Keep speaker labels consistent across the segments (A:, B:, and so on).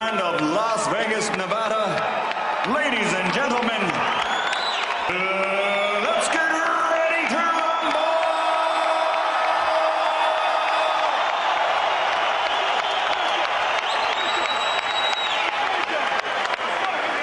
A: Of Las Vegas, Nevada. Ladies and gentlemen, let's get ready to rumble!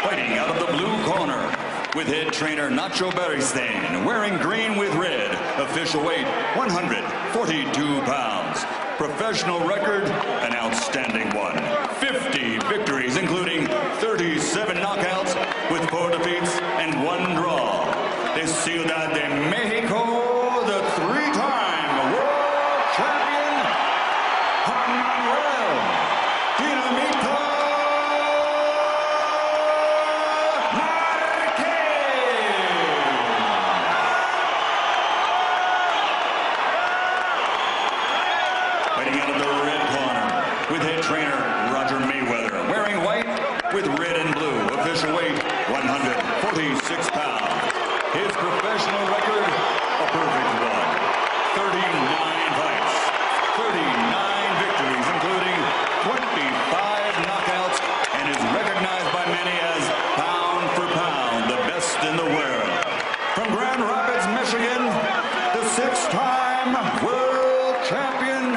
A: Fighting out of the blue corner with head trainer Nacho Beristain, wearing green with red, official weight 142 pounds. Professional record, an outstanding one. 50 victories, including 37 knockouts with 4 defeats and 1 draw. De Ciudad de Mexico, the 3-time world champion, Manuel Dinamita Fighting out of the red corner with head trainer Roger Mayweather, wearing white with red and blue, official weight 146 pounds. His professional record, a perfect one. 39 fights, 39 victories, including 25 knockouts, and is recognized by many as pound for pound the best in the world. From Grand Rapids, Michigan, the 6-time world champion,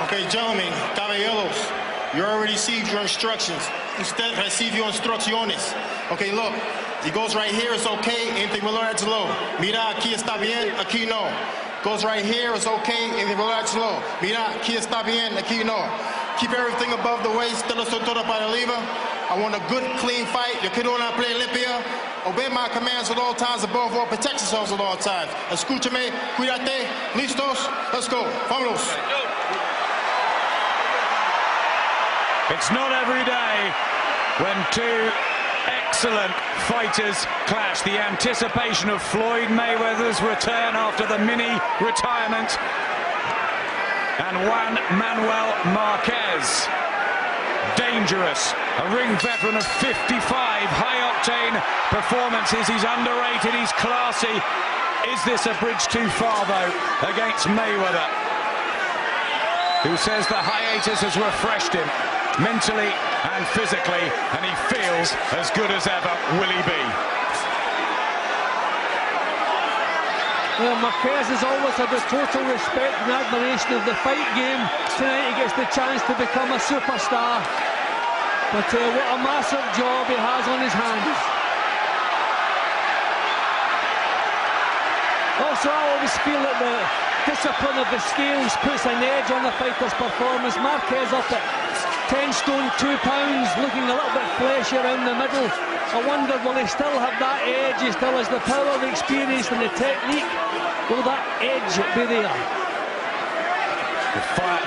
B: Okay, gentlemen, caballeros, you already received your instructions. Usted recibió instrucciones. Okay, look, it goes right here, it's okay, entre low. Mira, aquí está bien, aquí no. Goes right here, it's okay, entre low. Mira, aquí está bien, aquí no. Keep everything above the waist, de la cintura para arriba. I want a good, clean fight. Yo quiero una pelea limpia. Obey my commands at all times, above all, protect yourselves at all times. Escúchame, cuídate, listos, let's go, vámonos.
C: It's not every day when two excellent fighters clash. The anticipation of Floyd Mayweather's return after the mini-retirement, and Juan Manuel Marquez, dangerous, a ring veteran of 55 high-octane performances. He's underrated, he's classy. Is this a bridge too far, though, against Mayweather, who says the hiatus has refreshed him mentally and physically, and he feels as good as ever. Will he be?
D: Well, Marquez has always had the total respect and admiration of the fight game. Tonight he gets the chance to become a superstar. But what a massive job he has on his hands. Also, I always feel that the discipline of the scales puts an edge on the fighter's performance. Marquez up at 10 stone 2 pounds, looking a little bit fleshy around the middle. I wonder, will he still have that edge? He still has the power, the experience and the technique. Will that edge be there?
C: Far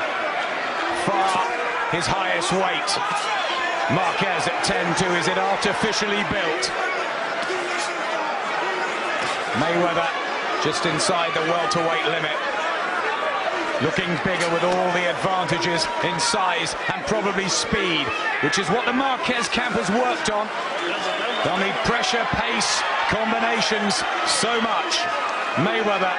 C: his highest weight. Marquez at 10-2. Is it artificially built? Mayweather just inside the welterweight limit. Looking bigger with all the advantages in size and probably speed, which is what the Marquez camp has worked on. They'll need pressure, pace, combinations, so much. Mayweather,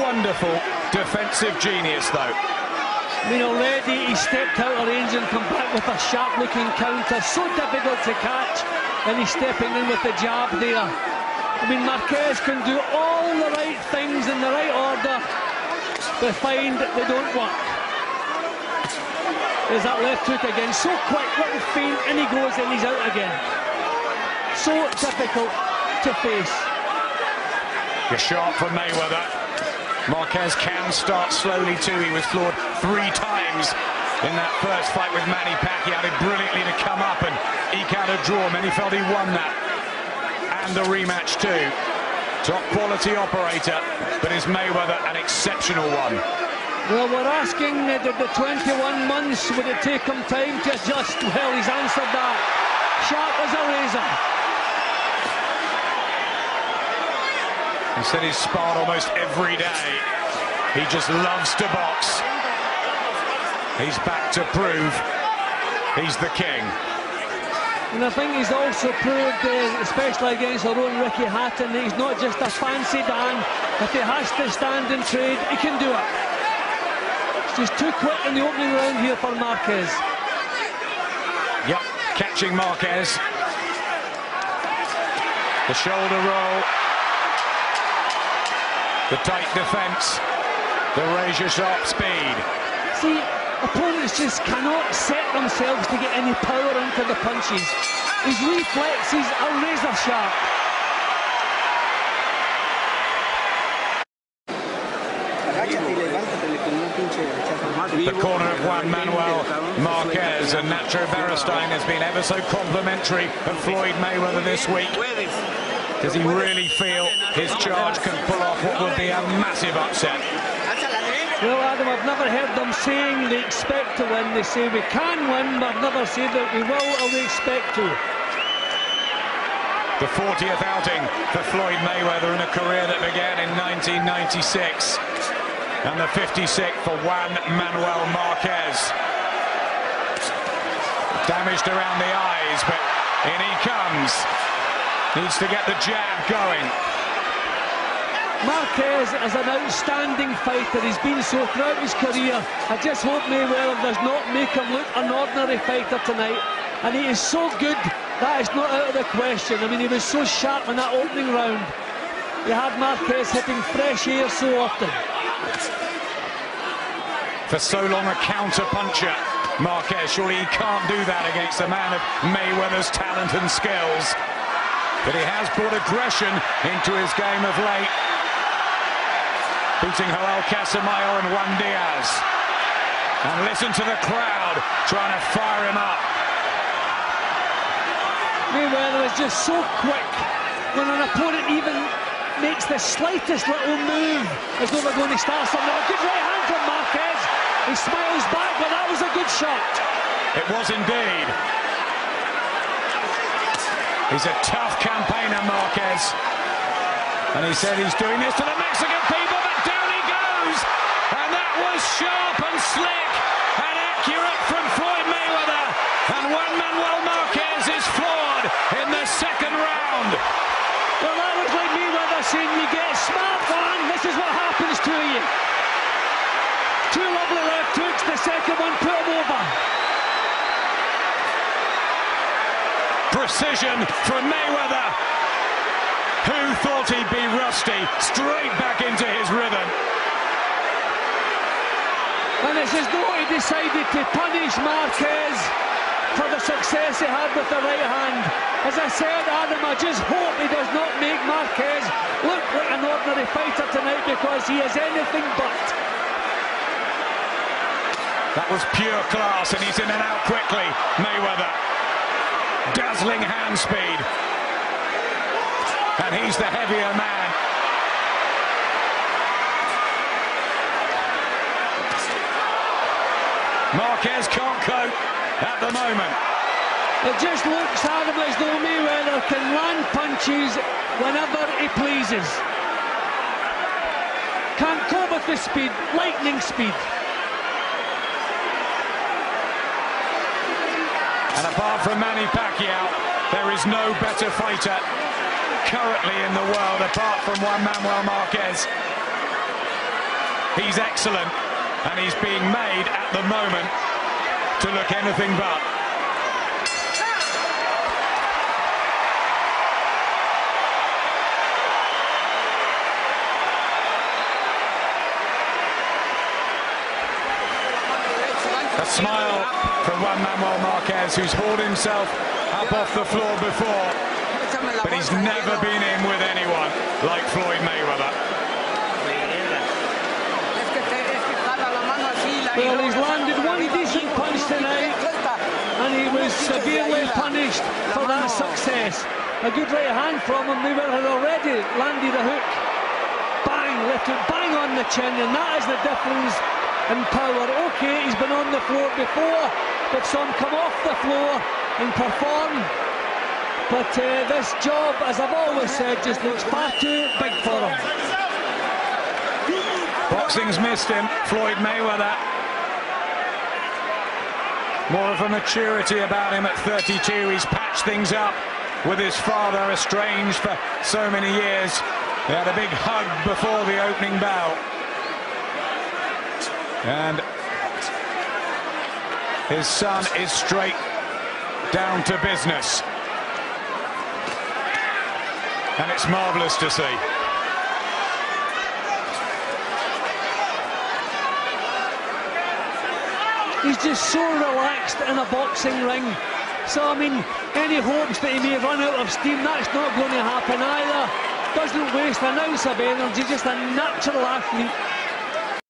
C: wonderful defensive genius, though.
D: I mean, already he stepped out of range and come back with a sharp-looking counter. So difficult to catch, and he's stepping in with the jab there. I mean, Marquez can do all the right things in the right order, but find that they don't work. There's that left hook again, so quick, little feint, and he goes and he's out again. So difficult to face.
C: A shot from Mayweather. Marquez can start slowly too. He was floored 3 times in that first fight with Manny Pacquiao. Did brilliantly to come up and eke out a draw. Many felt he won that. And the rematch too. Top quality operator, but is Mayweather an exceptional one?
D: Well, we're asking, did the 21 months, would it take him time to adjust? Well, he's answered that. Sharp as a razor.
C: He said he's sparred almost every day. He just loves to box. He's back to prove he's the king.
D: And I think he's also proved, especially against our own Ricky Hatton, that he's not just a fancy Dan. If he has to stand and trade, he can do it. It's just too quick in the opening round here for Marquez.
C: Yep, catching Marquez. The shoulder roll. The tight defence. The razor-sharp speed.
D: See, opponents just cannot set themselves to get any power into the punches. His reflexes are razor sharp.
C: The corner of Juan Manuel Marquez, and Nacho Beristain has been ever so complimentary of Floyd Mayweather this week. Does he really feel his charge can pull off what would be a massive upset?
D: Well, Adam, I've never heard them saying they expect to win. They say we can win, but I've never said that we will or we expect to.
C: The 40th outing for Floyd Mayweather in a career that began in 1996. And the 56th for Juan Manuel Marquez. Damaged around the eyes, but in he comes. Needs to get the jab going.
D: Marquez is an outstanding fighter. He's been so throughout his career. I just hope Mayweather does not make him look an ordinary fighter tonight. And he is so good, that is not out of the question. I mean, he was so sharp in that opening round. You had Marquez hitting fresh air so often.
C: For so long a counter-puncher, Marquez, surely he can't do that against a man of Mayweather's talent and skills. But he has brought aggression into his game of late, beating Joel Casamayo and Juan Diaz. And listen to the crowd trying to fire him up.
D: Mayweather is just so quick when an opponent even makes the slightest little move as though they're going to start something. A good right hand from Marquez. He smiles back, but that was a good shot.
C: It was indeed. He's a tough campaigner, Marquez. And he said he's doing this to the Mexican people, but down he goes. And that was sharp and slick and accurate from Floyd Mayweather. And Juan Manuel Marquez is floored in the second round.
D: Well, that looks like Mayweather saying, you get smart, Juan, this is what happens to you. Two lovely left hooks, the second one put him over.
C: Precision from Mayweather. Who thought he'd be rusty? Straight back into his rhythm.
D: And it's as though he decided to punish Marquez for the success he had with the right hand. As I said, Adam, I just hope he does not make Marquez look like an ordinary fighter tonight, because he is anything but.
C: That was pure class, and he's in and out quickly, Mayweather. Dazzling hand speed. And he's the heavier man. Marquez can't cope at the moment.
D: It just looks, Adam, as though Mayweather can land punches whenever he pleases. Can't cope with the speed, lightning speed.
C: And apart from Manny Pacquiao, there is no better fighter currently in the world apart from Juan Manuel Marquez. He's excellent, and he's being made at the moment to look anything but. A smile from Juan Manuel Marquez, who's hauled himself up off the floor before, but he's never been in with anyone like Floyd Mayweather.
D: Well, he's landed one decent punch tonight, and he was severely punished for that success. A good right hand from him. Mayweather had already landed a hook. Bang, left hook, bang on the chin, and that is the difference in power. Okay, he's been on the floor before, but some come off the floor and perform But this job, as I've always said, just looks far too big for him.
C: Boxing's missed him, Floyd Mayweather. More of a maturity about him at 32. He's patched things up with his father, estranged for so many years. They had a big hug before the opening bell. And his son is straight down to business. And it's marvellous to see.
D: He's just so relaxed in a boxing ring. So, I mean, any hopes that he may run out of steam, that's not going to happen either. Doesn't waste an ounce of energy, just a natural athlete.